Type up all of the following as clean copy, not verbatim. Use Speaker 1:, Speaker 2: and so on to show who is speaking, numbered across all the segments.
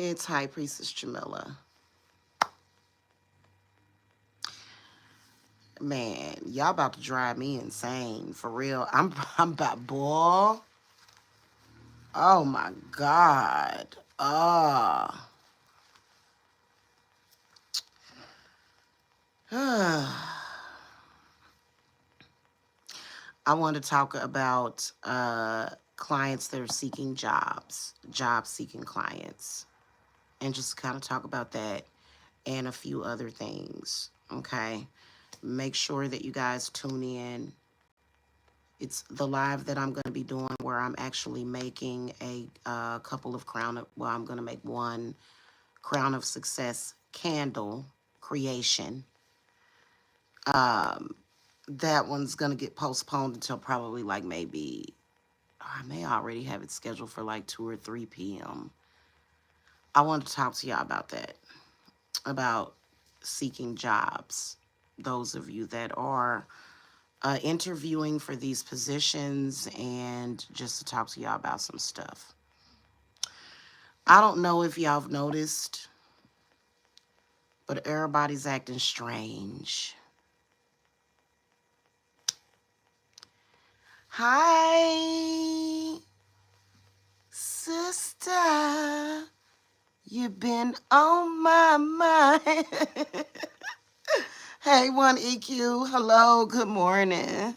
Speaker 1: It's High Priestess Jamila. Man, y'all about to drive me insane. For real. I'm about, boy. Oh my God. Oh. I want to talk about clients that are seeking jobs, job seeking clients, and just kind of talk about that and a few other things. Okay. Make sure that you guys tune in. It's the live that I'm going to be doing where I'm actually making a couple of I'm going to make one Crown of Success candle creation. Um, that one's going to get postponed until probably like maybe, I may already have it scheduled for like 2 or 3 p.m. I want to talk to y'all about that, about seeking jobs. Those of you that are interviewing for these positions, and just to talk to y'all about some stuff. I don't know if y'all have noticed, but everybody's acting strange. Hi, sister. You've been on my mind. Hey, 1EQ. Hello, good morning.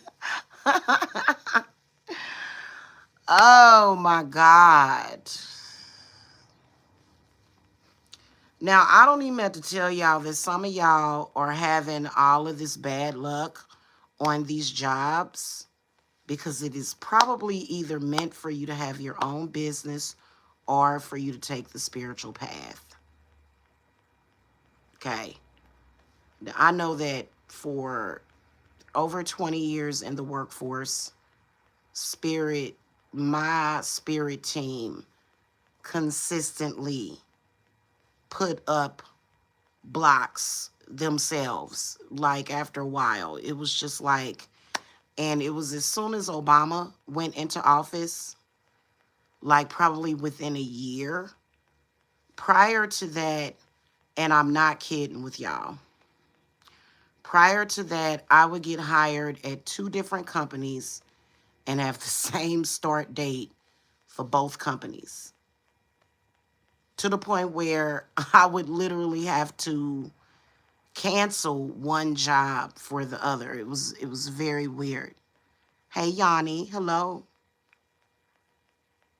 Speaker 1: Oh my God. Now, I don't even have to tell y'all that some of y'all are having all of this bad luck on these jobs because it is probably either meant for you to have your own business or for you to take the spiritual path. Okay. Now, I know that for over 20 years in the workforce, my spirit team consistently put up blocks themselves. Like after a while, it was just like, and it was as soon as Obama went into office, like probably within a year. Prior to that, and I'm not kidding with y'all, prior to that, I would get hired at 2 different companies and have the same start date for both companies. To the point where I would literally have to cancel one job for the other. It was very weird. Hey Yanni, hello.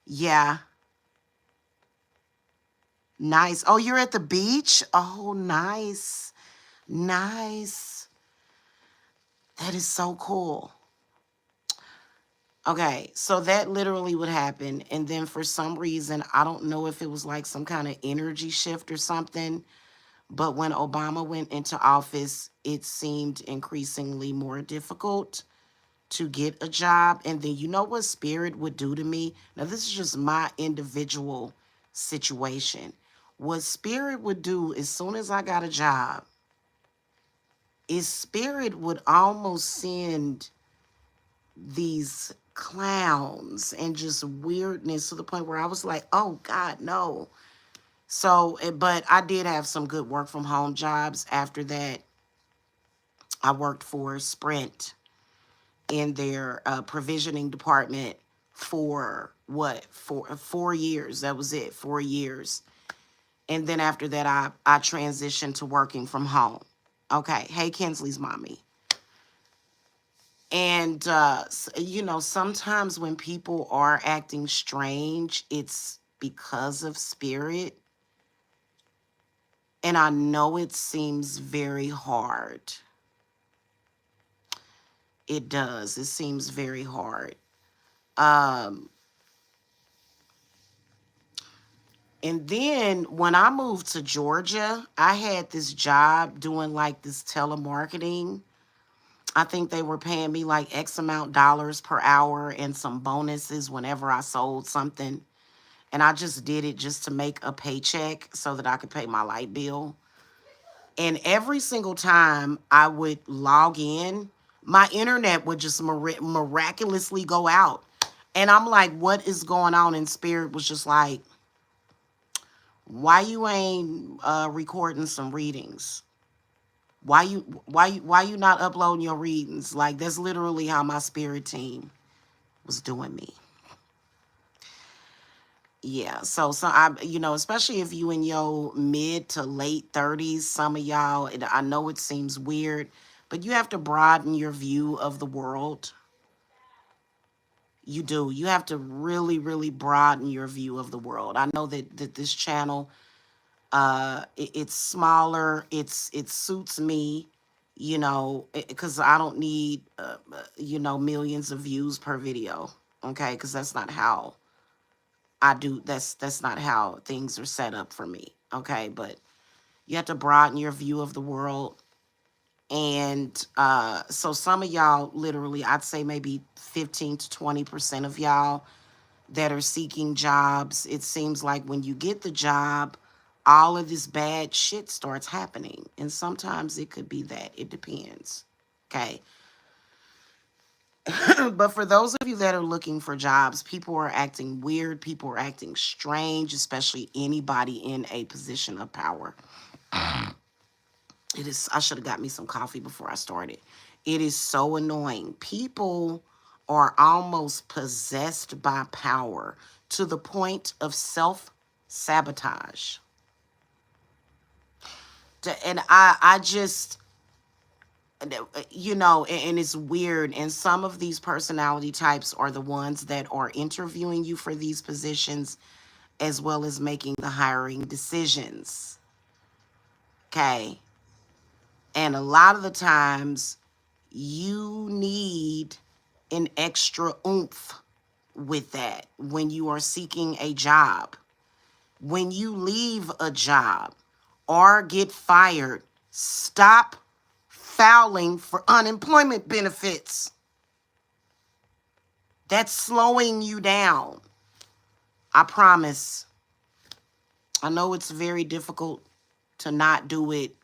Speaker 1: Yeah. Nice. Oh, you're at the beach? Oh, nice. Nice. That is so cool. Okay, so that literally would happen. And then for some reason, I don't know if it was like some kind of energy shift or something, but when Obama went into office, it seemed increasingly more difficult to get a job. And then you know what Spirit would do to me? Now, this is just my individual situation. What Spirit would do as soon as I got a job is Spirit would almost send these clowns and just weirdness to the point where I was like, oh God, no. So, but I did have some good work from home jobs. After that, I worked for Sprint in their provisioning department for what, 4 years. That was it, 4 years. And then after that, I transitioned to working from home. Okay. Hey, Kinsley's mommy. And, sometimes when people are acting strange, it's because of spirit. And I know it seems very hard. It does. It seems very hard. Um, and then when I moved to Georgia, I had this job doing like this telemarketing. I think they were paying me like X amount dollars per hour and some bonuses whenever I sold something. And I just did it just to make a paycheck so that I could pay my light bill. And every single time I would log in, my internet would just miraculously go out. And I'm like, what is going on? And Spirit was just like, Why you ain't recording some readings? Why you not uploading your readings? Like, that's literally how my spirit team was doing me. Yeah, so I, especially if you in your mid to late 30s, some of y'all, I know it seems weird, but you have to broaden your view of the world. You do. You have to really, really broaden your view of the world. I know that this channel, it's smaller. It suits me, because I don't need, millions of views per video. Okay, because that's not how I do. That's not how things are set up for me. Okay, but you have to broaden your view of the world. And so some of y'all, literally, I'd say maybe 15 to 20% of y'all that are seeking jobs, it seems like when you get the job, all of this bad shit starts happening. And sometimes it could be that. It depends. Okay. But for those of you that are looking for jobs, people are acting weird. People are acting strange, especially anybody in a position of power. It is, I should have got me some coffee before I started. It is so annoying. People are almost possessed by power to the point of self-sabotage. And I just, and it's weird. And some of these personality types are the ones that are interviewing you for these positions, as well as making the hiring decisions. Okay. And a lot of the times, you need an extra oomph with that when you are seeking a job. When you leave a job or get fired, stop filing for unemployment benefits. That's slowing you down. I promise. I know it's very difficult to not do it.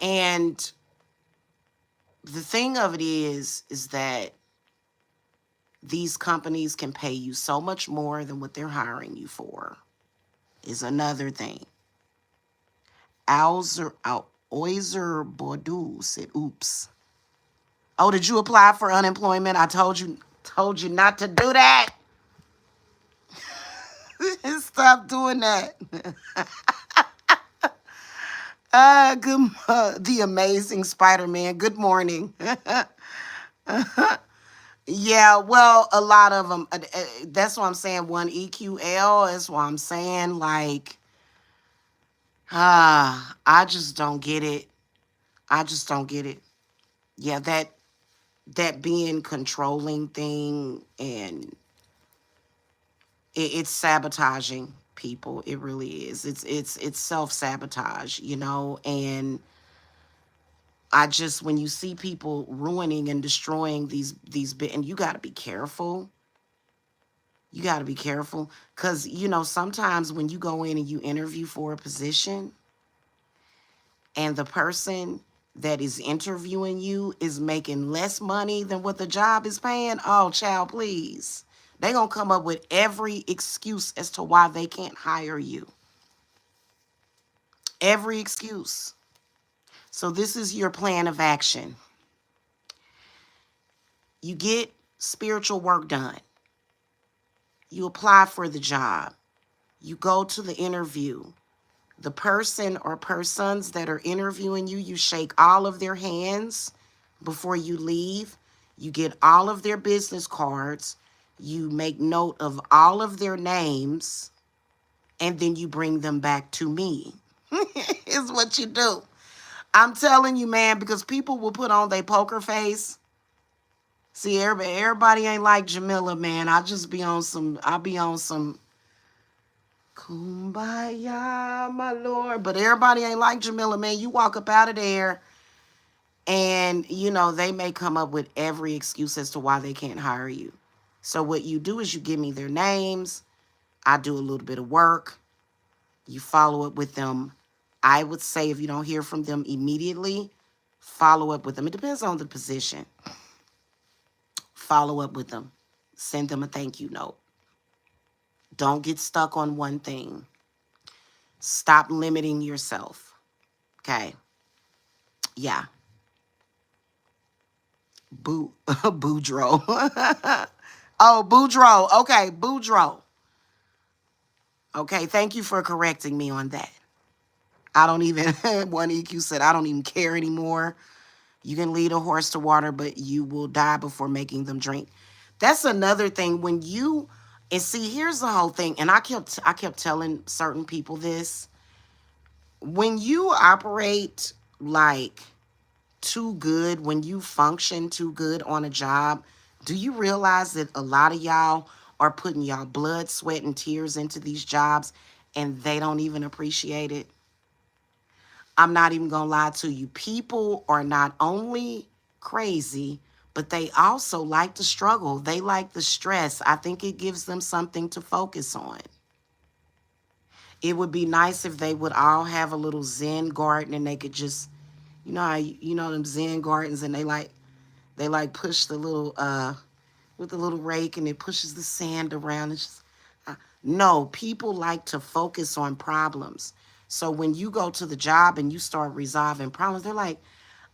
Speaker 1: And the thing of it is that these companies can pay you so much more than what they're hiring you for, is another thing. Oizer Bordeaux said, oops. Oh, did you apply for unemployment? I told you not to do that. Stop doing that. The amazing Spider-Man. Good morning. Yeah, well, a lot of them. That's what I'm saying. One EQL is what I'm saying. Like, I just don't get it. I just don't get it. Yeah, that being controlling thing, and it's sabotaging people. It really is. It's self-sabotage, and when you see people ruining and destroying these and you got to be careful. You got to be careful because, sometimes when you go in and you interview for a position and the person that is interviewing you is making less money than what the job is paying, oh, child, please. They're going to come up with every excuse as to why they can't hire you. Every excuse. So this is your plan of action. You get spiritual work done. You apply for the job. You go to the interview. The person or persons that are interviewing you, you shake all of their hands before you leave. You get all of their business cards. You make note of all of their names, and then you bring them back to me. Is what you do. I'm telling you, man, because people will put on their poker face. See, everybody ain't like Jamila, man. I'll be on some kumbaya, my Lord. But everybody ain't like Jamila, man. You walk up out of there and, they may come up with every excuse as to why they can't hire you. So what you do is you give me their names. I do a little bit of work. You follow up with them. I would say if you don't hear from them immediately, follow up with them. It depends on the position. Follow up with them. Send them a thank you note. Don't get stuck on one thing. Stop limiting yourself. Okay. Yeah. Boudreaux. Oh, Boudreaux. Okay, Boudreaux. Okay, thank you for correcting me on that. I don't even, one EQ said, I don't even care anymore. You can lead a horse to water, but you will die before making them drink. That's another thing. When you, and see, here's the whole thing. And I kept telling certain people this. When you operate like too good, when you function too good on a job, do you realize that a lot of y'all are putting y'all blood, sweat, and tears into these jobs and they don't even appreciate it? I'm not even gonna lie to you. People are not only crazy, but they also like to struggle. They like the stress. I think it gives them something to focus on. It would be nice if they would all have a little Zen garden and they could just, you know how you know them Zen gardens, and they like push the little with the little rake and it pushes the sand around. It's just no, people like to focus on problems. So when you go to the job and you start resolving problems, they're like,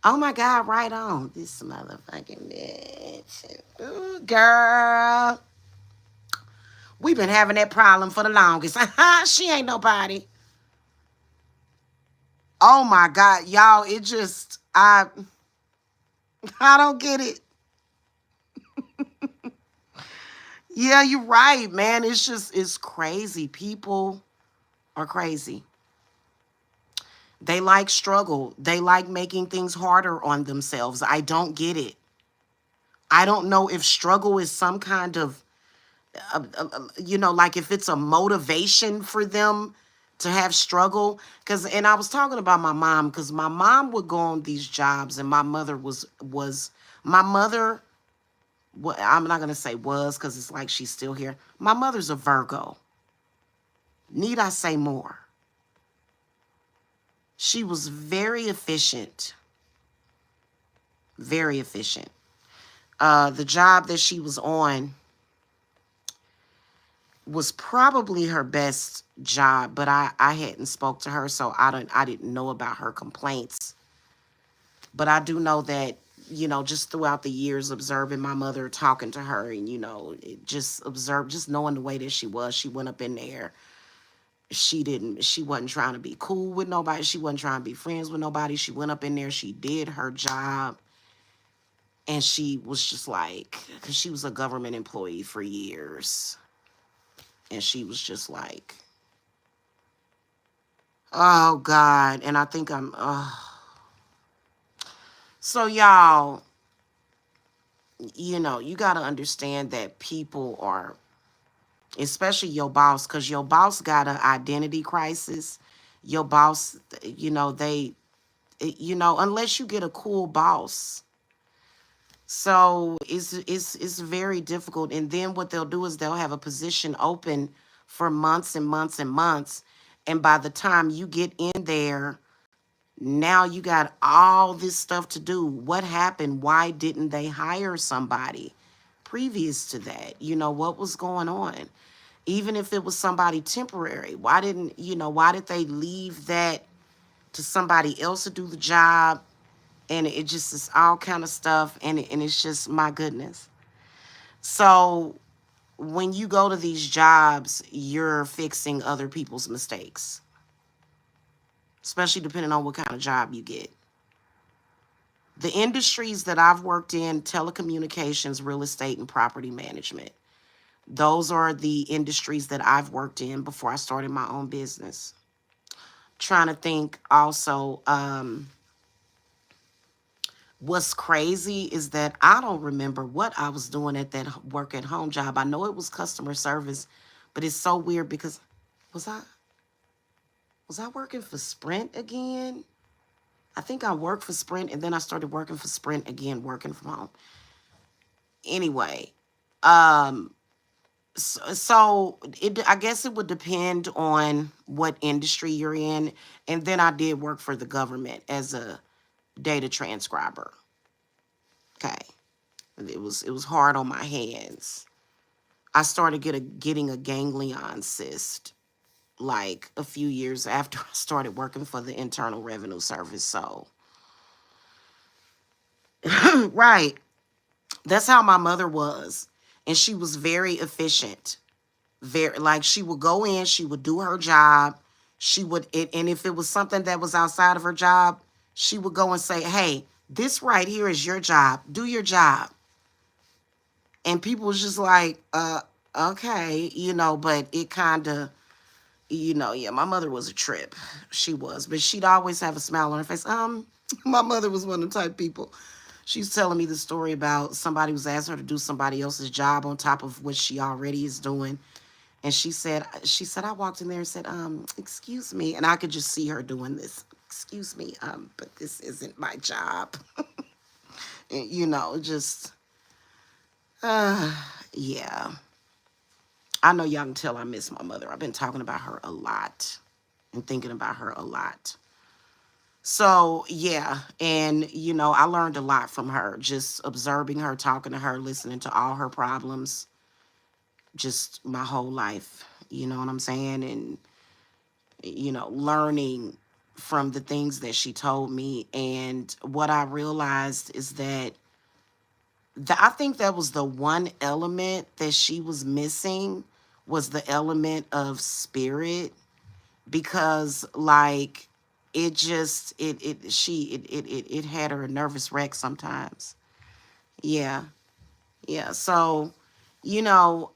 Speaker 1: oh my God, right on. This motherfucking bitch. Ooh, girl. We've been having that problem for the longest. She ain't nobody. Oh my God, y'all, it just I don't get it. Yeah, you're right, man. It's crazy. People are crazy. They like struggle. They like making things harder on themselves. I don't get it. I don't know if struggle is some kind of, like if it's a motivation for them to have struggle. And I was talking about my mom, because my mom would go on these jobs, and my mother my mother, I'm not going to say was, because it's like she's still here. My mother's a Virgo. Need I say more? She was very efficient. Very efficient. The job that she was on was probably her best job, but I hadn't spoke to her, so I didn't know about her complaints. But I do know that, just throughout the years observing my mother, talking to her, and just knowing the way that she went up in there. She wasn't trying to be cool with nobody. She wasn't trying to be friends with nobody. She went up in there, she did her job. And she was just like, because she was a government employee for years. And she was just like, oh God. And I think so y'all, you got to understand that people are, especially your boss, because your boss got an identity crisis. Your boss, unless you get a cool boss. So it's very difficult. And then what they'll do is they'll have a position open for months and months and months. And by the time you get in there, now you got all this stuff to do. What happened? Why didn't they hire somebody previous to that? What was going on? Even if it was somebody temporary, why did they leave that to somebody else to do the job? And it just is all kind of stuff. And it's just, my goodness. So when you go to these jobs, you're fixing other people's mistakes, especially depending on what kind of job you get. The industries that I've worked in: telecommunications, real estate, and property management. Those are the industries that I've worked in before I started my own business. Trying to think also, what's crazy is that I don't remember what I was doing at that work at home job. I know it was customer service, but it's so weird because was I working for Sprint again? I think I worked for Sprint and then I started working for Sprint again, working from home. Anyway, I guess it would depend on what industry you're in. And then I did work for the government as a data transcriber. Okay. It was hard on my hands. I started getting a ganglion cyst like a few years after I started working for the Internal Revenue Service. So, right. That's how my mother was. And she was very efficient. Very, like, she would go in, she would do her job. And if it was something that was outside of her job, she would go and say, "Hey, this right here is your job. Do your job." And people was just like, okay, but it kind of, yeah, my mother was a trip. She was, but she'd always have a smile on her face. My mother was one of the type of people. She's telling me the story about somebody was asking her to do somebody else's job on top of what she already is doing. And she said, I walked in there and said, excuse me. And I could just see her doing this. Excuse me, but this isn't my job. And, just, uh, yeah. I know y'all can tell I miss my mother. I've been talking about her a lot and thinking about her a lot. So, yeah. And, I learned a lot from her, just observing her, talking to her, listening to all her problems, just my whole life. You know what I'm saying? And, learning from the things that she told me. And what I realized is that I think that was the one element that she was missing, was the element of spirit, because like it just it had her a nervous wreck sometimes. Yeah. Yeah. So, you know,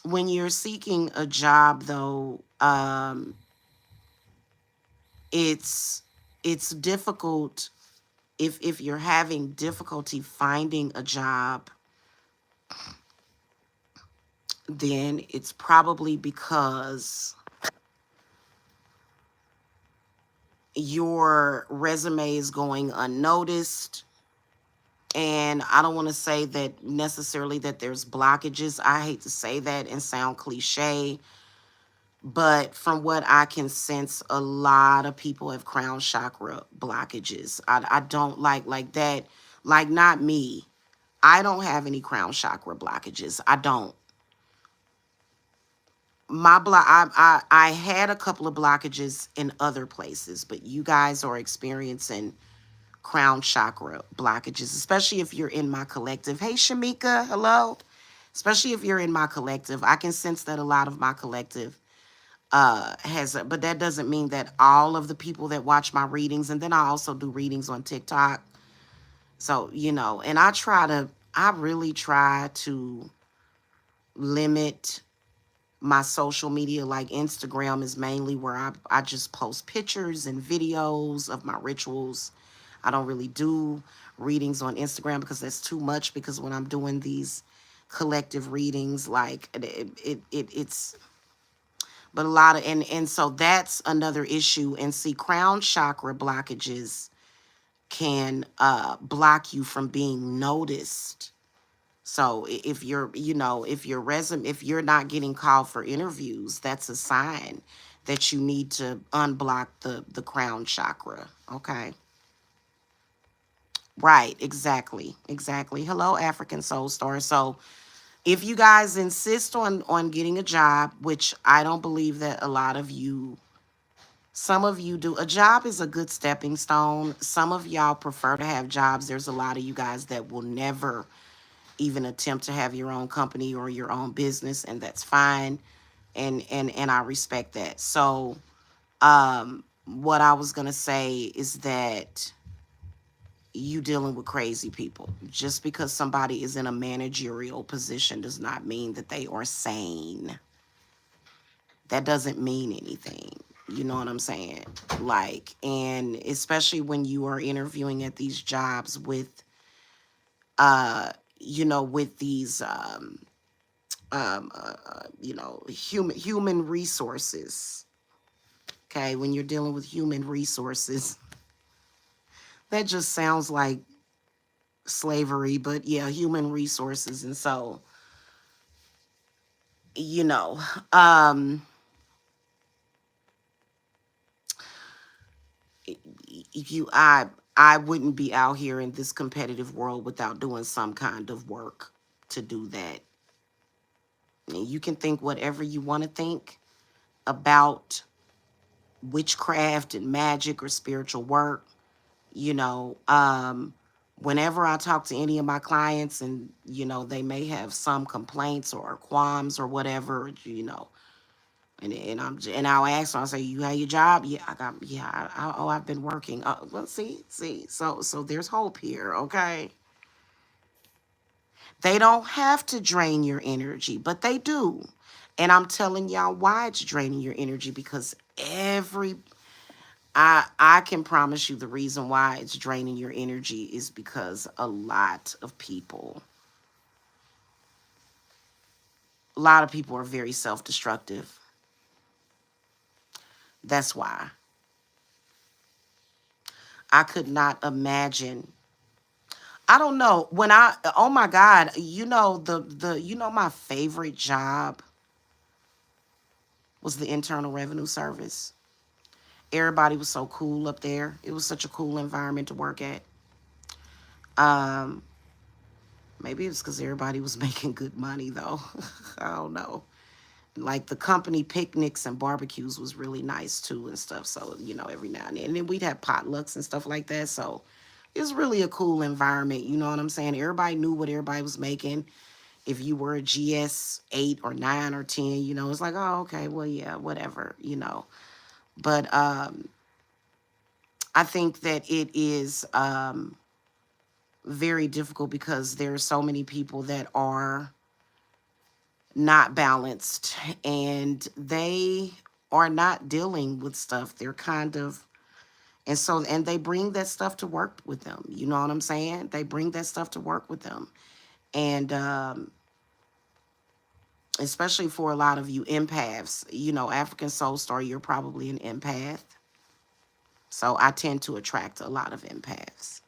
Speaker 1: when you're seeking a job though, it's difficult if you're having difficulty finding a job, then it's probably because your resume is going unnoticed. And I don't want to say that necessarily that there's blockages. I hate to say that and sound cliche, but from what I can sense, a lot of people have crown chakra blockages. I don't like that. Like, not me. I don't have any crown chakra blockages. I don't. I had a couple of blockages in other places, but you guys are experiencing crown chakra blockages, especially if you're in my collective. Hey, Shamika, hello. Especially if you're in my collective, I can sense that a lot of my collective but that doesn't mean that all of the people that watch my readings, and then I also do readings on TikTok. So, and I really try to limit my social media. Like, Instagram is mainly where I just post pictures and videos of my rituals. I don't really do readings on Instagram because that's too much, because when I'm doing these collective readings, like it's, but a lot of, and so that's another issue. And see, crown chakra blockages can block you from being noticed. So if you're, if you're not getting called for interviews, that's a sign that you need to unblock the crown chakra. Okay. Right, exactly. Exactly. Hello, African Soul Star. So if you guys insist on getting a job, which I don't believe that a lot of you, some of you do. A job is a good stepping stone. Some of y'all prefer to have jobs. There's a lot of you guys that will never even attempt to have your own company or your own business, and that's fine. And I respect that. So what I was gonna say is that you dealing with crazy people. Just because somebody is in a managerial position does not mean that they are sane. That doesn't mean anything. You know what I'm saying? Like, and especially when you are interviewing at these jobs with, with these, human resources. Okay, when you're dealing with human resources, that just sounds like slavery, but yeah, human resources. And so, you know, um, you, I wouldn't be out here in this competitive world without doing some kind of work. to do that. And you can think whatever you want to think about witchcraft and magic or spiritual work. You know, whenever I talk to any of my clients and, they may have some complaints or qualms or whatever, and I'll ask them, I'll say, you have your job? Yeah, I got, yeah, I've been working. Well, see, so there's hope here, okay? They don't have to drain your energy, but they do. And I'm telling y'all why it's draining your energy, because I can promise you the reason why it's draining your energy is because a lot of people are very self-destructive. That's why. I could not imagine. I don't know. Oh my God, my favorite job was the Internal Revenue Service. Everybody was so cool up there. It was such a cool environment to work at. Um, Maybe it's because everybody was making good money though. I don't know. Like the company picnics and barbecues was really nice too and stuff. So, every now and then. And then we'd have potlucks and stuff like that. So it was really a cool environment. You know what I'm saying? Everybody knew what everybody was making. If you were a GS 8 or 9 or 10, it's like, oh, okay, well, yeah, whatever. But I think that it is very difficult because there are so many people that are not balanced and they are not dealing with stuff. They're kind of, and they bring that stuff to work with them. You know what I'm saying? They bring that stuff to work with them. And especially for a lot of you empaths, African Soul Star, you're probably an empath. So I tend to attract a lot of empaths.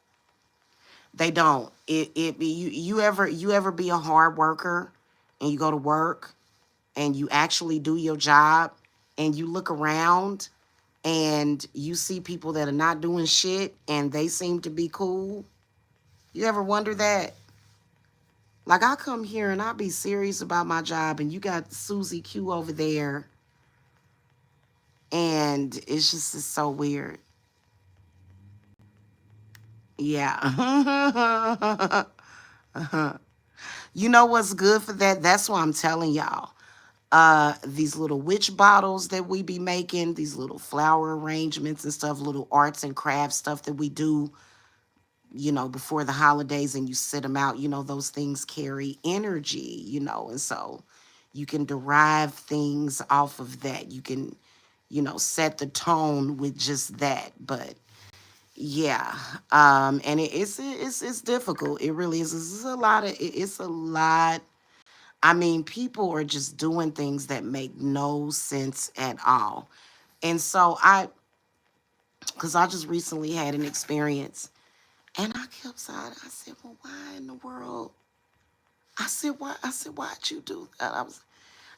Speaker 1: They don't. You ever be a hard worker and you go to work and you actually do your job and you look around and you see people that are not doing shit and they seem to be cool? You ever wonder that? Like, I come here and I be serious about my job and you got Susie Q over there and it's so weird. Yeah. You know what's good for that? That's why I'm telling y'all. These little witch bottles that we be making, these little flower arrangements and stuff, little arts and crafts stuff that we do, before the holidays, and you sit them out, those things carry energy, and so you can derive things off of that. You can, set the tone with just that. But yeah, and it's difficult. It really is. It's a lot. I mean, people are just doing things that make no sense at all. And so because I just recently had an experience, and I kept saying, I said, well, why in the world? Why'd you do that?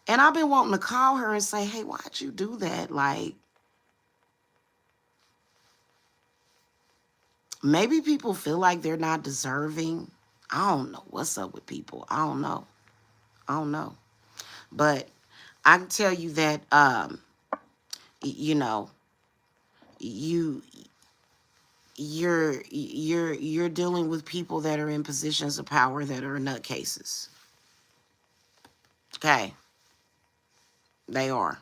Speaker 1: And I've been wanting to call her and say, hey, why'd you do that? Like, maybe people feel like they're not deserving. I don't know what's up with people. I don't know. But I can tell you that, you know, you you're dealing with people that are in positions of power that are nutcases. Okay, they are.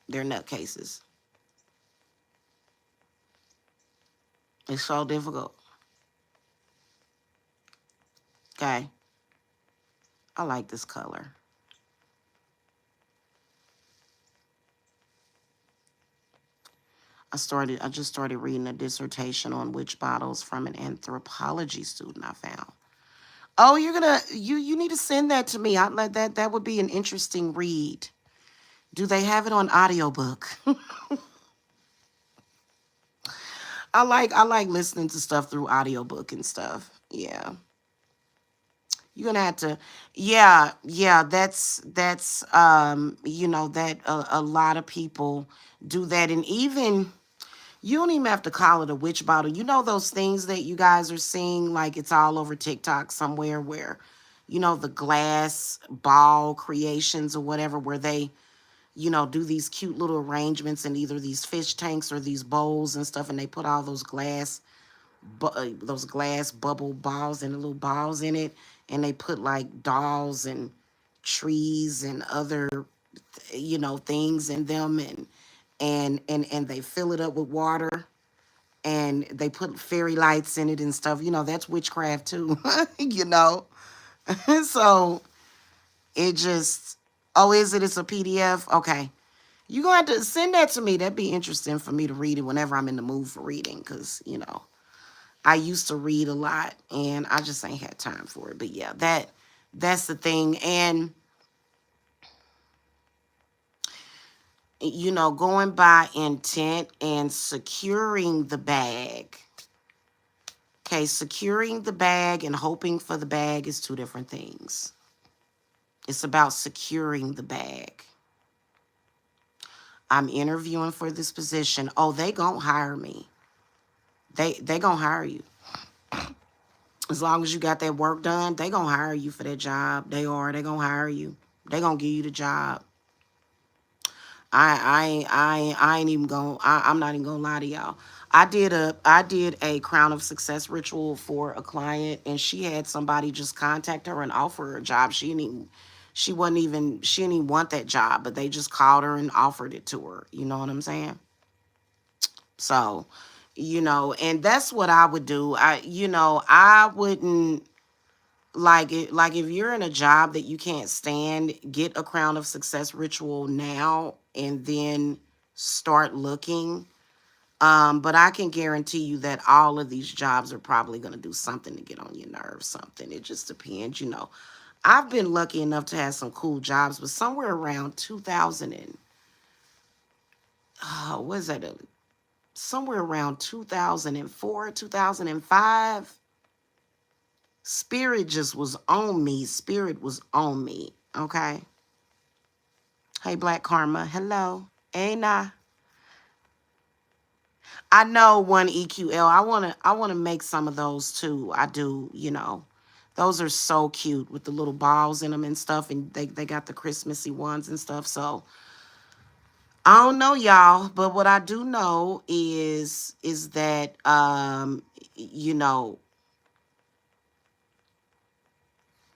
Speaker 1: They're nutcases. It's so difficult. Okay, I like this color. I just started reading a dissertation on witch bottles from an anthropology student I found. Oh, you need to send that to me. I like that would be an interesting read. Do they have it on audiobook? I like listening to stuff through audiobook and stuff. Yeah. You're gonna have to, yeah, that's that a lot of people do that. And even, you don't even have to call it a witch bottle. You know those things that you guys are seeing, like it's all over TikTok somewhere, where the glass ball creations or whatever, where they, do these cute little arrangements in either these fish tanks or these bowls and stuff, and they put all those glass bubble balls and the little balls in it, and they put like dolls and trees and other, things in them, and they fill it up with water, and they put fairy lights in it and stuff. That's witchcraft too. you know so it just, oh, is it? It's a PDF. Okay, you gonna have to send that to me. That'd be interesting for me to read it whenever I'm in the mood for reading, because I used to read a lot and I just ain't had time for it. But yeah, that's the thing. And going by intent and securing the bag. Okay, securing the bag and hoping for the bag is two different things. It's about securing the bag. I'm interviewing for this position. Oh, they gonna hire me. They gonna hire you. As long as you got that work done, they gonna hire you for that job. They gonna hire you. They gonna give you the job. I ain't even gonna, I'm not even gonna lie to y'all. I did a crown of success ritual for a client, and she had somebody just contact her and offer her a job. She didn't even want that job, but they just called her and offered it to her. You know what I'm saying? So, and that's what I would do. I wouldn't, like if you're in a job that you can't stand, get a crown of success ritual now and then start looking. But I can guarantee you that all of these jobs are probably going to do something to get on your nerves, something. It just depends. I've been lucky enough to have some cool jobs, but somewhere around 2000 and, what is that? Somewhere around 2004, 2005, Spirit just was on me. Spirit was on me. Okay. Hey, Black Karma. Hello. Hey, nah. I know one EQL. I wanna make some of those too. I do. Those are so cute with the little balls in them and stuff, and they got the Christmassy ones and stuff. So I don't know, y'all, but what I do know is that you know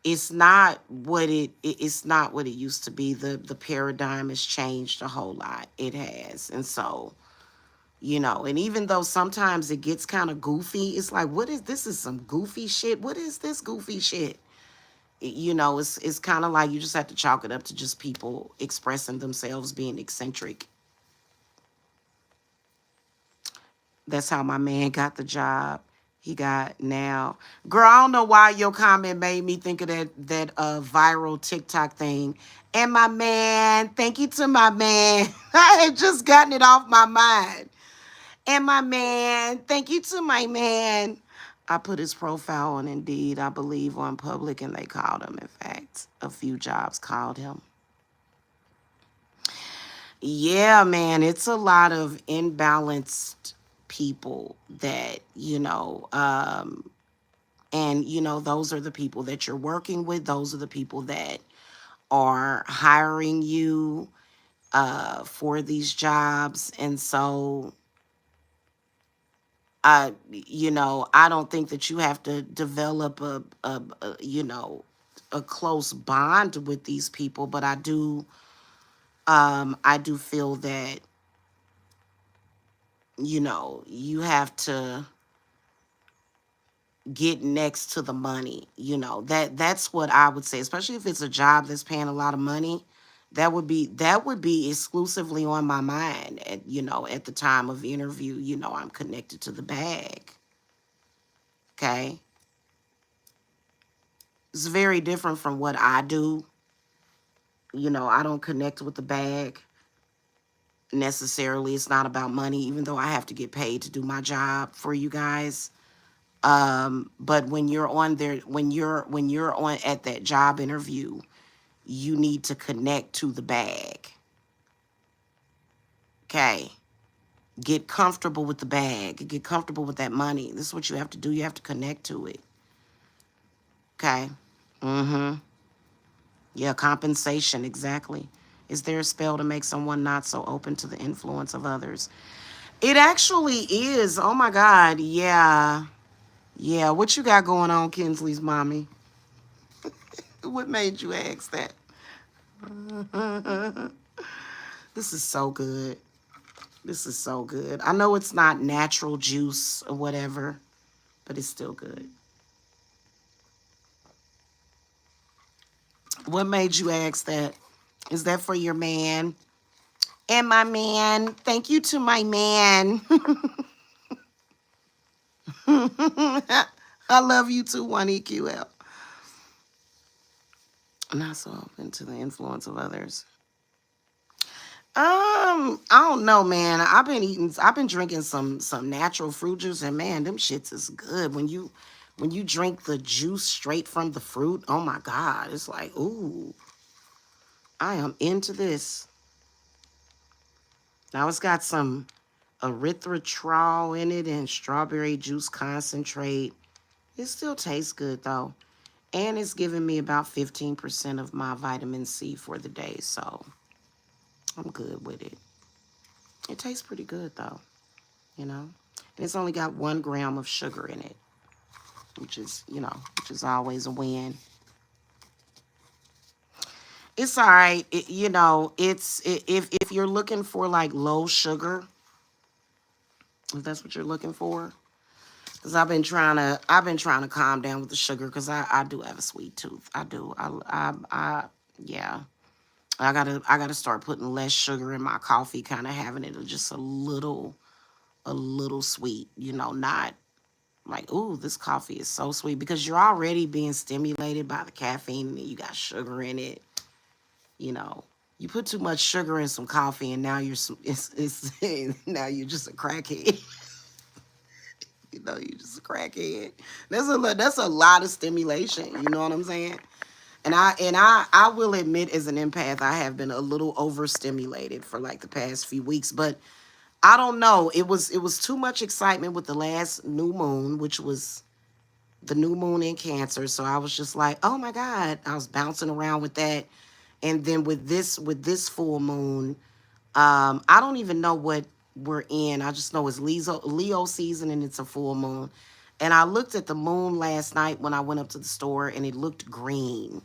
Speaker 1: it's not what it used to be. The paradigm has changed a whole lot. It has. And so, and even though sometimes it gets kind of goofy, it's like, what is this? Is some goofy shit. What is this goofy shit? It's kind of like you just have to chalk it up to just people expressing themselves, being eccentric. That's how my man got the job he got now. Girl, I don't know why your comment made me think of that viral TikTok thing. And my man, thank you to my man. I had just gotten it off my mind. And my man, thank you to my man. I put his profile on Indeed, I believe, on public, and they called him. In fact, a few jobs called him. Yeah, man, it's a lot of imbalanced people that, and, those are the people that you're working with. Those are the people that are hiring you for these jobs. And so, I don't think that you have to develop a close bond with these people, but I do feel that, you have to get next to the money. That's what I would say, especially if it's a job that's paying a lot of money. That would be exclusively on my mind at the time of interview. I'm connected to the bag. Okay. It's very different from what I do. I don't connect with the bag necessarily. It's not about money, even though I have to get paid to do my job for you guys. But when you're on there, when you're on at that job interview, you need to connect to the bag. Okay. Get comfortable with the bag. Get comfortable with that money. This is what you have to do. You have to connect to it. Okay. Mm-hmm. Yeah, compensation, exactly. Is there a spell to make someone not so open to the influence of others? It actually is. Oh my God. Yeah. Yeah. What you got going on, Kinsley's mommy? What made you ask that? This is so good. This is so good. I know it's not natural juice or whatever, but it's still good. What made you ask that? Is that for your man? And my man. Thank you to my man. I love you too, 1EQL. Not so open to the influence of others. I don't know, man. I've been drinking some natural fruit juice, and man, them shits is good. When you drink the juice straight from the fruit, oh my God, it's like, ooh, I am into this. Now it's got some erythritol in it and strawberry juice concentrate. It still tastes good though. And it's giving me about 15% of my vitamin C for the day, so I'm good with it. It tastes pretty good though, you know. And it's only got 1 gram of sugar in it, which is always a win. It's all right. If you're looking for like low sugar, if that's what you're looking for, because I've been trying to calm down with the sugar because I do have a sweet tooth. I do. Yeah. I gotta start putting less sugar in my coffee, kind of having it just a little sweet. Not like, ooh, this coffee is so sweet, because you're already being stimulated by the caffeine and you got sugar in it. You know, you put too much sugar in some coffee and now it's now you're just a crackhead. You're just a crackhead. That's a lot of stimulation. You know what I'm saying? And I will admit, as an empath, I have been a little overstimulated for like the past few weeks, but I don't know. It was too much excitement with the last new moon, which was the new moon in Cancer. So I was just like, oh my God, I was bouncing around with that. And then with this full moon, I don't even know what we're in. I just know it's Leo season and it's a full moon. And I looked at the moon last night when I went up to the store and it looked green.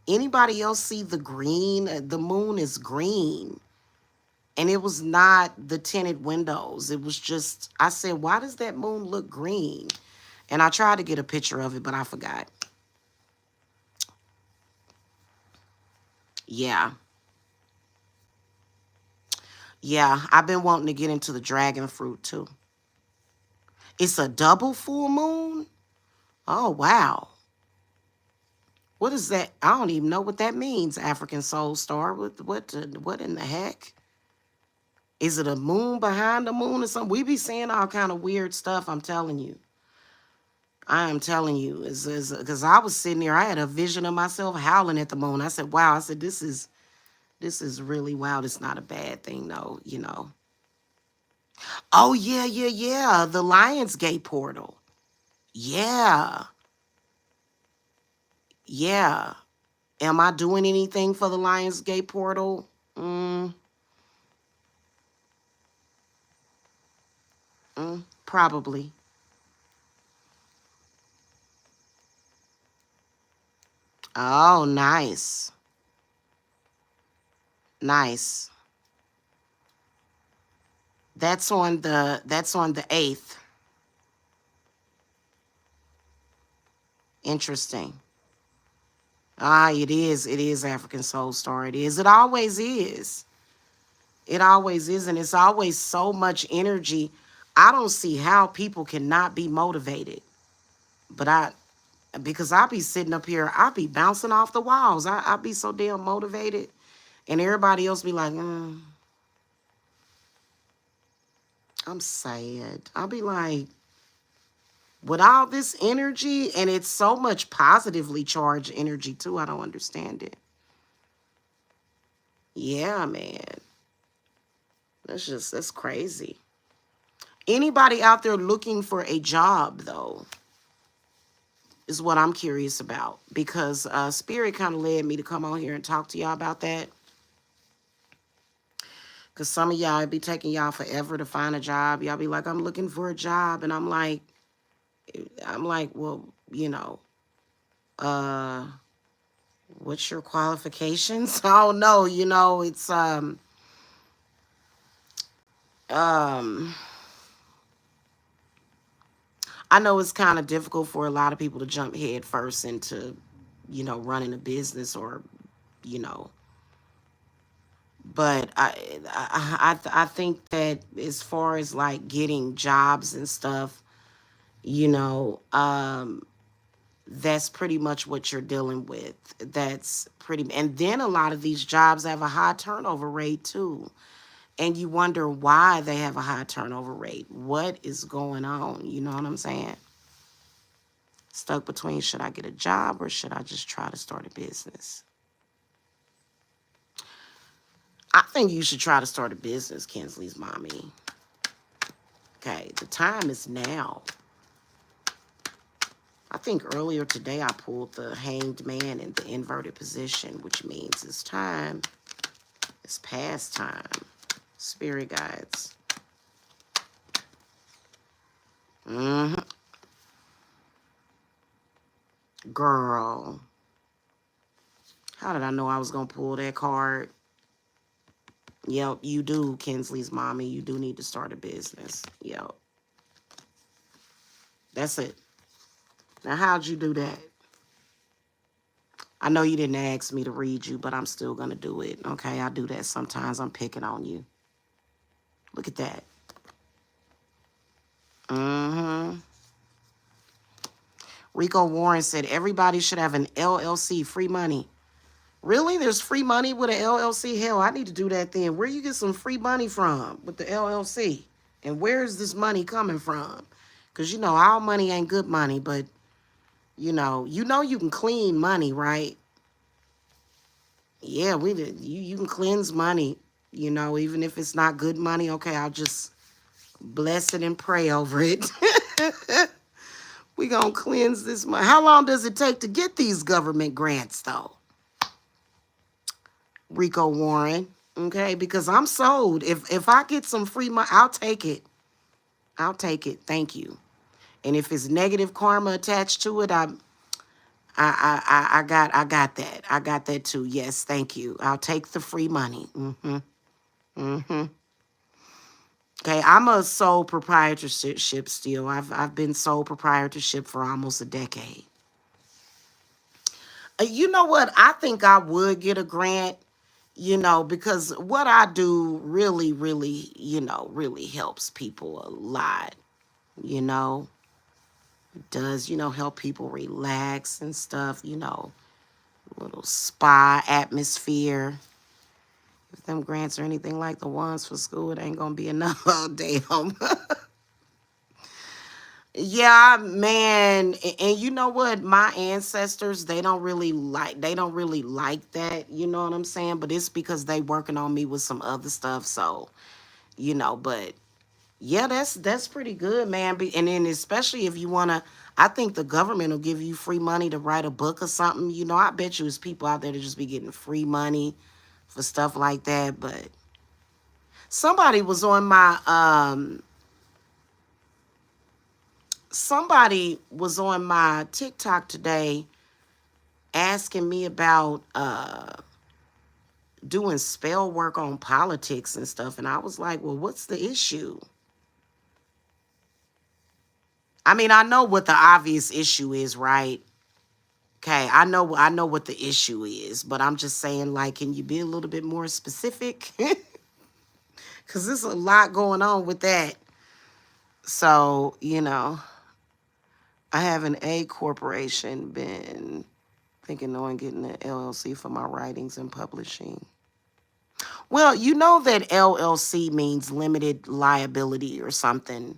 Speaker 1: Anybody else see the green? The moon is green. And it was not the tinted windows. It was just, I said, why does that moon look green? And I tried to get a picture of it, but I forgot. Yeah. Yeah, I've been wanting to get into the dragon fruit too. It's a double full moon? Oh, wow. What is that? I don't even know what that means, African Soul Star. What in the heck? Is it a moon behind the moon or something? We be seeing all kind of weird stuff, I'm telling you. I am telling you. Because I was sitting there, I had a vision of myself howling at the moon. I said, wow, I said, this is really wild. It's not a bad thing though. Oh yeah, yeah, yeah. The Lionsgate portal. Yeah. Yeah. Am I doing anything for the Lionsgate portal? Probably. Oh, nice. Nice. That's on the 8th. Interesting. Ah, it is. It is African Soul Star. It is. It always is. It always is. And it's always so much energy. I don't see how people cannot be motivated. But because I be sitting up here, I be bouncing off the walls. I be so damn motivated. And everybody else be like, I'm sad. I'll be like, with all this energy, and it's so much positively charged energy too, I don't understand it. Yeah, man. That's crazy. Anybody out there looking for a job though? is what I'm curious about, because Spirit kind of led me to come on here and talk to y'all about that. Because some of y'all, it be taking y'all forever to find a job. Y'all be like, I'm looking for a job. And I'm like, well, uh, what's your qualifications? I don't know. It's, um, I know it's kind of difficult for a lot of people to jump head first into, running a business, or, you know, but I think that as far as like getting jobs and stuff, you know, that's pretty much what you're dealing with. And then a lot of these jobs have a high turnover rate too. And you wonder why they have a high turnover rate. What is going on? You know what I'm saying? Stuck between, should I get a job or should I just try to start a business? I think you should try to start a business, Kinsley's mommy. Okay, the time is now. I think earlier today I pulled the hanged man in the inverted position, which means it's time. It's past time. Spirit guides. Mm-hmm. Girl. How did I know I was going to pull that card? Yep, you do, Kinsley's mommy. You do need to start a business. Yep. That's it. Now, how'd you do that? I know you didn't ask me to read you, but I'm still going to do it. Okay, I do that sometimes. I'm picking on you. Look at that. Mm-hmm. Rico Warren said everybody should have an LLC, free money. Really? There's free money with an LLC? Hell, I need to do that then. Where you get some free money from with the LLC? And where is this money coming from? Because, our money ain't good money, but, you can clean money, right? Yeah, we did. You can cleanse money, even if it's not good money. Okay, I'll just bless it and pray over it. We gonna cleanse this money. How long does it take to get these government grants, though? Rico Warren, okay? Because I'm sold. If I get some free money, I'll take it. I'll take it. Thank you. And if it's negative karma attached to it, I got that. I got that too. Yes, thank you. I'll take the free money. Mm-hmm. Mm-hmm. Okay, I'm a sole proprietorship still. I've been sole proprietorship for almost a decade. You know what? I think I would get a grant, because what I do really, really, really helps people a lot, you know. It does, help people relax and stuff, little spa atmosphere. If them grants are anything like the ones for school, it ain't gonna be enough all day home. Yeah, man, and you know what? My ancestors, they don't really like that, you know what I'm saying? But it's because they working on me with some other stuff, so, but yeah, that's pretty good, man. And then especially if you wanna, I think the government will give you free money to write a book or something. I bet you there's people out there that just be getting free money for stuff like that. But somebody was on my TikTok today asking me about doing spell work on politics and stuff. And I was like, well, what's the issue? I mean, I know what the obvious issue is, right? Okay, I know what the issue is, but I'm just saying, like, can you be a little bit more specific? Because there's a lot going on with that. So, I have an A corporation, been thinking on getting an LLC for my writings and publishing. Well, you know that LLC means limited liability or something.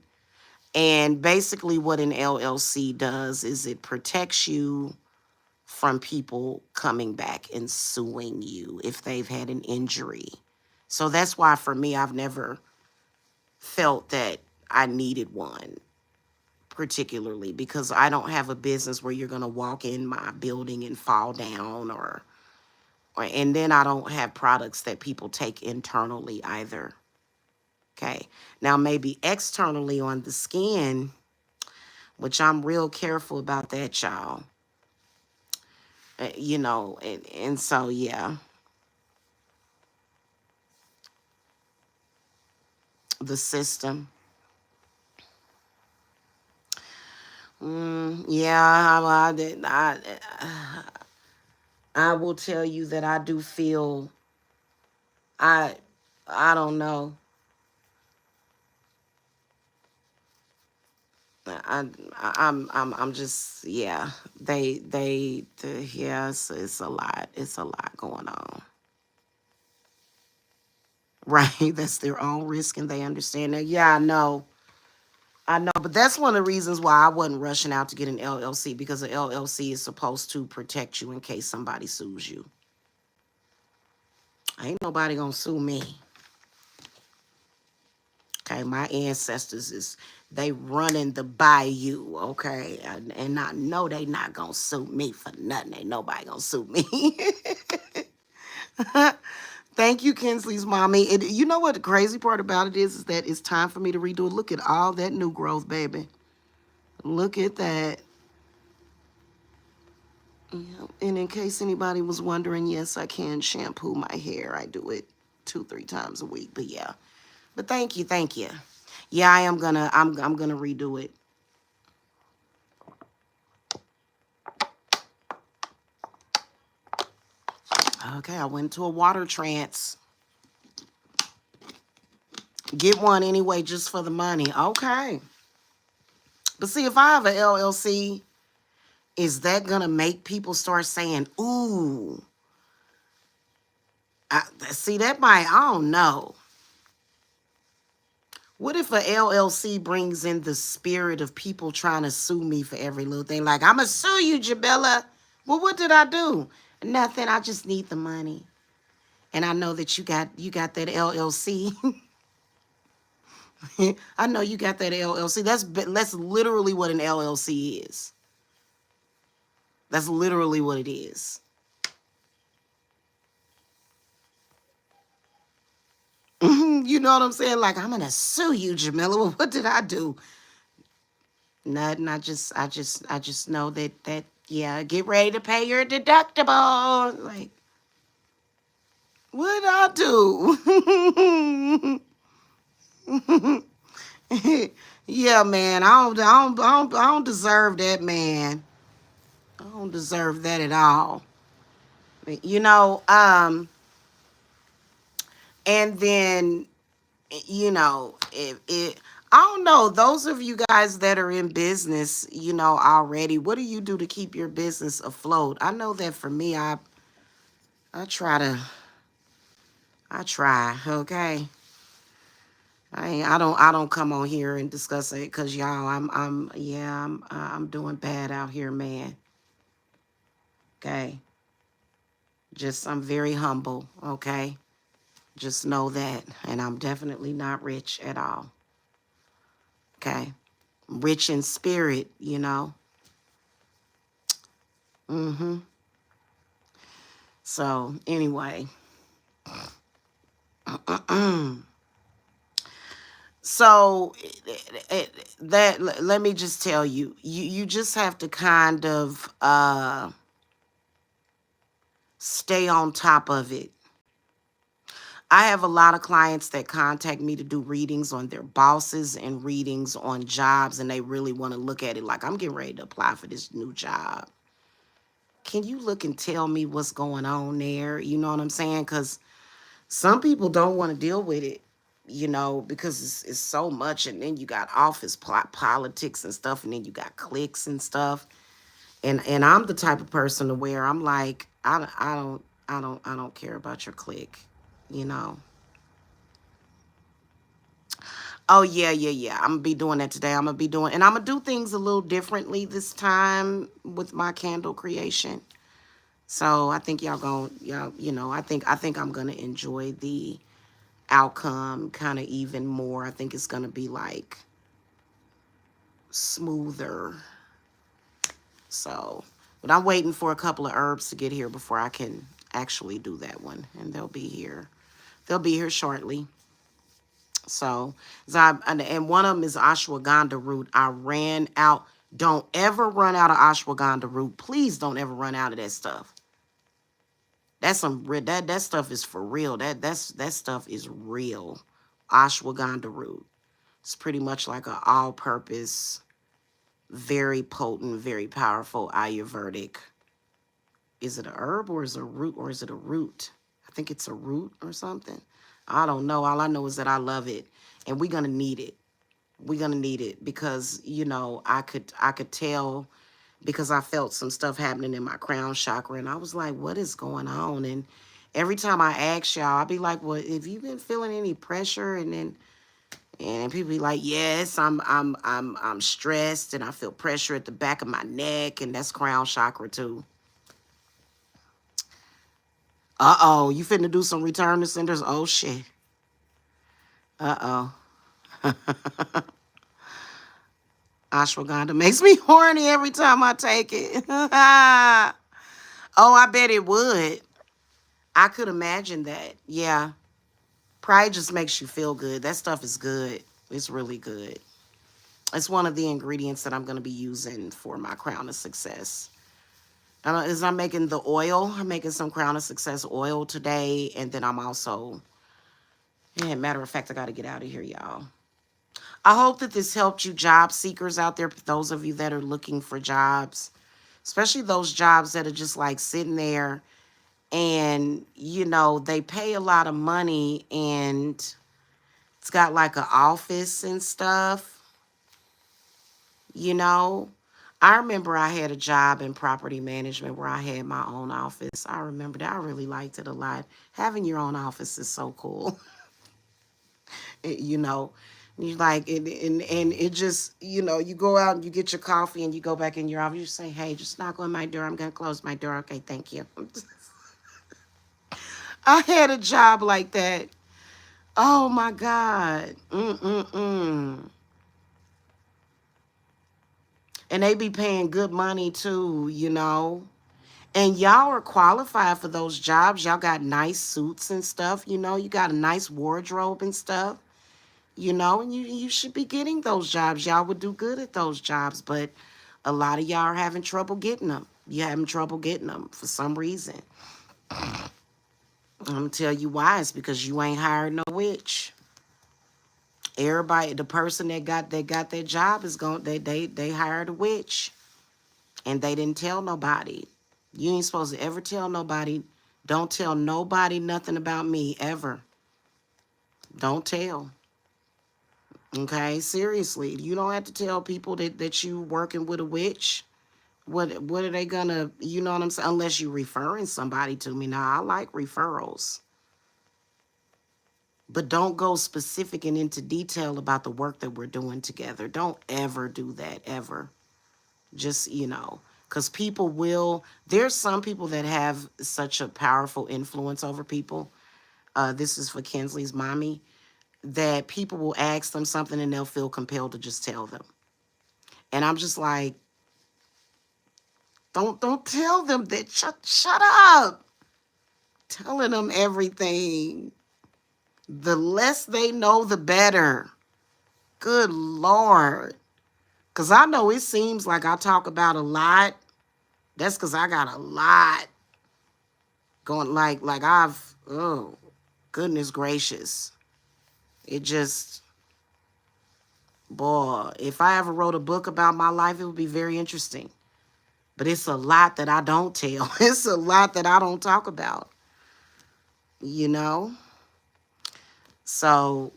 Speaker 1: And basically what an LLC does is it protects you from people coming back and suing you if they've had an injury. So that's why for me, I've never felt that I needed one. particularly, because I don't have a business where you're going to walk in my building and fall down, or and then I don't have products that people take internally either. Okay. Now maybe externally on the skin, which I'm real careful about that, y'all. You know, and so yeah, the system. Yeah, I will tell you that I do feel I I don't know. I, I'm just, yeah. Yeah, it's a lot. It's a lot going on. Right, that's their own risk, and they understand that. Yeah, I know, but that's one of the reasons why I wasn't rushing out to get an LLC, because the LLC is supposed to protect you in case somebody sues you. Ain't nobody gonna sue me. Okay, my ancestors they running the bayou. Okay, and I know they not gonna sue me for nothing. Ain't nobody gonna sue me. Thank you, Kinsley's mommy. You know what the crazy part about it is that it's time for me to redo it. Look at all that new growth, baby. Look at that. Yeah. And in case anybody was wondering, yes, I can shampoo my hair. I do it 2-3 times a week. But yeah. But thank you, thank you. Yeah, I'm gonna redo it. Okay, I went to a water trance. Get one anyway, just for the money. Okay. But see, if I have an LLC, is that gonna make people start saying, ooh, see, that might, I don't know. What if a LLC brings in the spirit of people trying to sue me for every little thing? Like, I'm going to sue you, Jamila. Well, what did I do? Nothing. I just need the money. And I know that you got that LLC. I know you got that LLC. That's literally what an LLC is. That's literally what it is. You know what I'm saying? Like, I'm going to sue you, Jamila. Well, what did I do? Nothing. I just know that yeah, get ready to pay your deductible. Like, what I do? Yeah, man. I don't deserve that, man. I don't deserve that at all. You know, and then, if it, I don't know, those of you guys that are in business, already, what do you do to keep your business afloat? I know that for me, I try to, okay? I don't come on here and discuss it, because y'all, I'm doing bad out here, man. Okay? I'm very humble, okay? Just know that. And I'm definitely not rich at all. Okay? Rich in spirit. Mm-hmm. So, anyway. So, let me just tell you, you just have to kind of stay on top of it. I have a lot of clients that contact me to do readings on their bosses and readings on jobs, and they really want to look at it like, I'm getting ready to apply for this new job. Can you look and tell me what's going on there? You know what I'm saying? Because some people don't want to deal with it, because it's so much. And then you got office politics and stuff, and then you got cliques and stuff. And I'm the type of person to where I'm like, I don't care about your clique, you know. Oh yeah, yeah, yeah. I'm gonna be doing that today. And I'm gonna do things a little differently this time with my candle creation. So I think I think I'm gonna enjoy the outcome kind of even more. I think it's gonna be like smoother. So, but I'm waiting for a couple of herbs to get here before I can actually do that one. And they'll be here. They'll be here shortly. So, and one of them is ashwagandha root. I ran out. Don't ever run out of ashwagandha root. Please don't ever run out of that stuff. That's that stuff is for real. That stuff is real. Ashwagandha root. It's pretty much like an all-purpose, very potent, very powerful Ayurvedic. Is it a herb or is it a root or is it a root? I think it's a root or something. I don't know. All I know is that I love it, and we're gonna need it. We're gonna need it because I could tell because I felt some stuff happening in my crown chakra, and I was like, what is going on? And every time I ask y'all, I'll be like, well, have you been feeling any pressure? And people be like, yes, I'm stressed and I feel pressure at the back of my neck, and that's crown chakra too. Uh-oh, you finna do some return to senders? Oh shit. Uh-oh. Ashwagandha makes me horny every time I take it. Oh, I bet it would. I could imagine that. Yeah. Pride just makes you feel good. That stuff is good. It's really good. It's one of the ingredients that I'm going to be using for my Crown of Success. As I'm making the oil, I'm making some Crown of Success oil today. And then I'm also, matter of fact, I got to get out of here, y'all. I hope that this helped you job seekers out there, those of you that are looking for jobs, especially those jobs that are just like sitting there and, they pay a lot of money and it's got like an office and stuff. I remember I had a job in property management where I had my own office. I remember that. I really liked it a lot. Having your own office is so cool. You like it, and it just, you go out and you get your coffee and you go back in your office. You say, hey, just knock on my door. I'm going to close my door. Okay, thank you. I had a job like that. Oh, my God. And they be paying good money, too, And y'all are qualified for those jobs. Y'all got nice suits and stuff, You got a nice wardrobe and stuff. And you should be getting those jobs. Y'all would do good at those jobs, but a lot of y'all are having trouble getting them. You're having trouble getting them for some reason. I'm gonna tell you why. It's because you ain't hired no witch. Everybody, the person that got that job is going. They hired a witch, and they didn't tell nobody. You ain't supposed to ever tell nobody. Don't tell nobody nothing about me ever. Don't tell. Okay, seriously, you don't have to tell people that you working with a witch. What are they gonna, you know what I'm saying? Unless you referring somebody to me. Now, I like referrals. But don't go specific and into detail about the work that we're doing together. Don't ever do that, ever. Just, because there's some people that have such a powerful influence over people. This is for Kinsley's mommy. That people will ask them something and they'll feel compelled to just tell them. And I'm just like, don't tell them that. Shut up. Telling them everything. The less they know, the better. Good Lord. Because I know it seems like I talk about a lot. That's because I got a lot going, oh, goodness gracious. It just, boy, if I ever wrote a book about my life, it would be very interesting. But it's a lot that I don't tell. It's a lot that I don't talk about. So,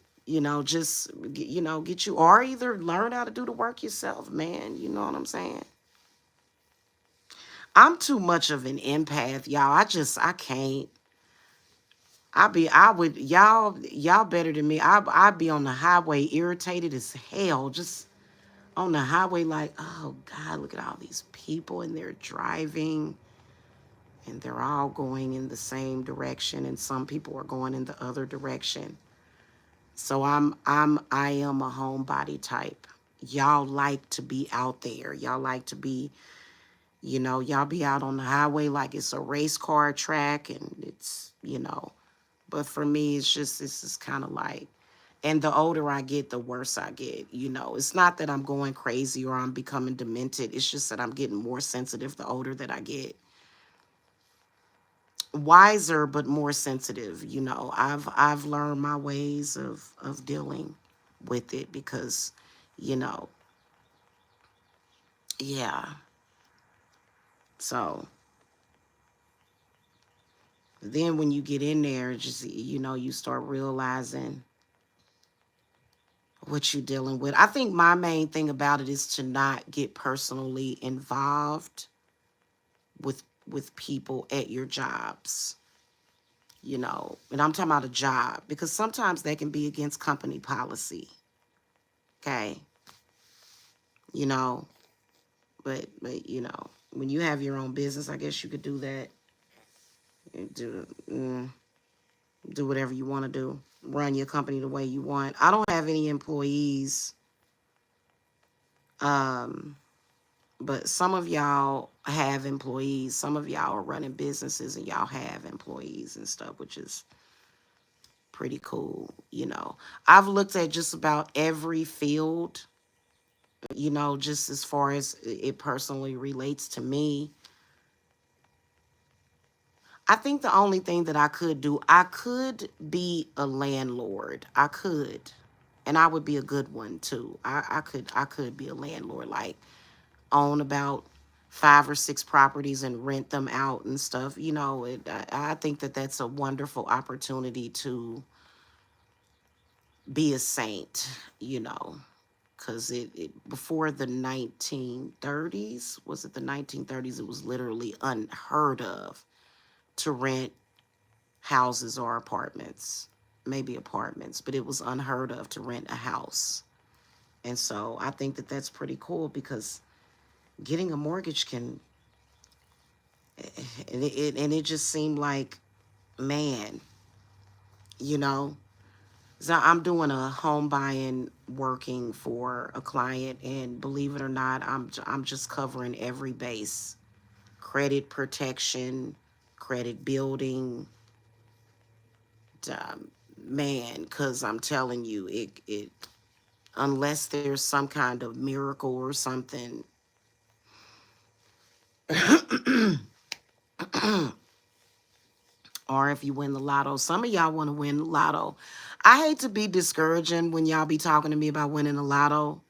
Speaker 1: just, get you, or either learn how to do the work yourself, man. You know what I'm saying? I'm too much of an empath, y'all. I can't. Y'all better than me. I'd be on the highway irritated as hell. Just on the highway like, oh God, look at all these people and they're driving and they're all going in the same direction and some people are going in the other direction. So I am a homebody type, y'all like to be out there. Y'all like to be, y'all be out on the highway like it's a race car track and it's. But for me, this is kind of like, and the older I get, the worse I get. It's not that I'm going crazy or I'm becoming demented. It's just that I'm getting more sensitive the older that I get. Wiser, but more sensitive. I've learned my ways of dealing with it because, you know, yeah. So then when you get in there, just, you start realizing what you're dealing with. I think my main thing about it is to not get personally involved with people at your jobs, and I'm talking about a job because sometimes that can be against company policy. Okay. You know, but when you have your own business, I guess you could do that. Do whatever you want to do. Run your company the way you want. I don't have any employees. Um, but some of y'all have employees. Some of y'all are running businesses and y'all have employees and stuff, which is pretty cool. I've looked at just about every field, just as far as it personally relates to me. I think the only thing that I could do, I could be a landlord. I could. And I would be a good one too. I could be a landlord, like own about 5 or 6 properties and rent them out and stuff. I think that that's a wonderful opportunity to be a saint, because it before the 1930s, was it the 1930s? It was literally unheard of to rent houses or apartments, maybe apartments, but it was unheard of to rent a house. And so I think that that's pretty cool because getting a mortgage can, and it just seemed like, man, you know, so I'm doing a home buying working for a client, and believe it or not, I'm just covering every base: credit protection, credit building, man, because I'm telling you, it unless there's some kind of miracle or something, or if you win the lotto. Some of y'all want to win the lotto. I hate to be discouraging when y'all be talking to me about winning the lotto.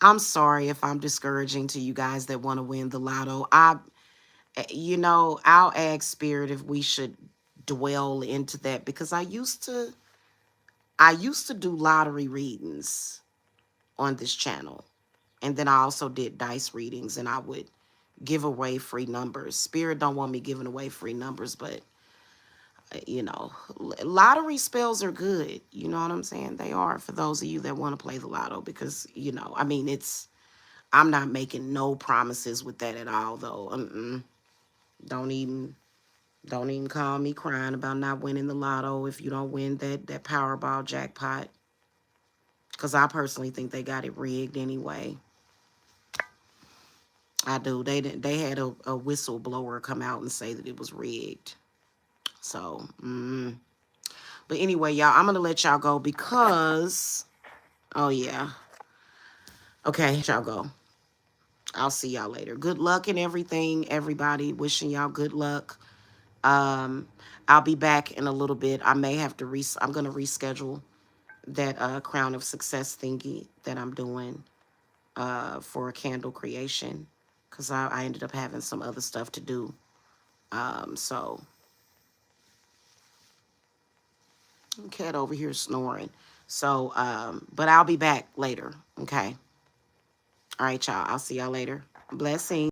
Speaker 1: I'm sorry if I'm discouraging to you guys that want to win the lotto. I'll ask Spirit if we should dwell into that, because I used to do lottery readings on this channel. And then I also did dice readings, and I would give away free numbers. Spirit don't want me giving away free numbers, but lottery spells are good. You know what I'm saying? They are, for those of you that want to play the lotto, because I mean, I'm not making no promises with that at all, though. Don't even don't even call me crying about not winning the lotto if you don't win that Powerball jackpot, because I personally think they got it rigged anyway. I do. They had a whistleblower come out and say that it was rigged. So, but anyway, y'all, I'm gonna let y'all go because, oh yeah, okay, y'all go. I'll see y'all later. Good luck and everything, everybody. Wishing y'all good luck. Um, I'll be back in a little bit. I may have to I'm gonna reschedule that Crown of Success thingy that I'm doing for a candle creation, because I ended up having some other stuff to do. So cat over here snoring. So, but I'll be back later. Okay. All right, y'all. I'll see y'all later. Blessings.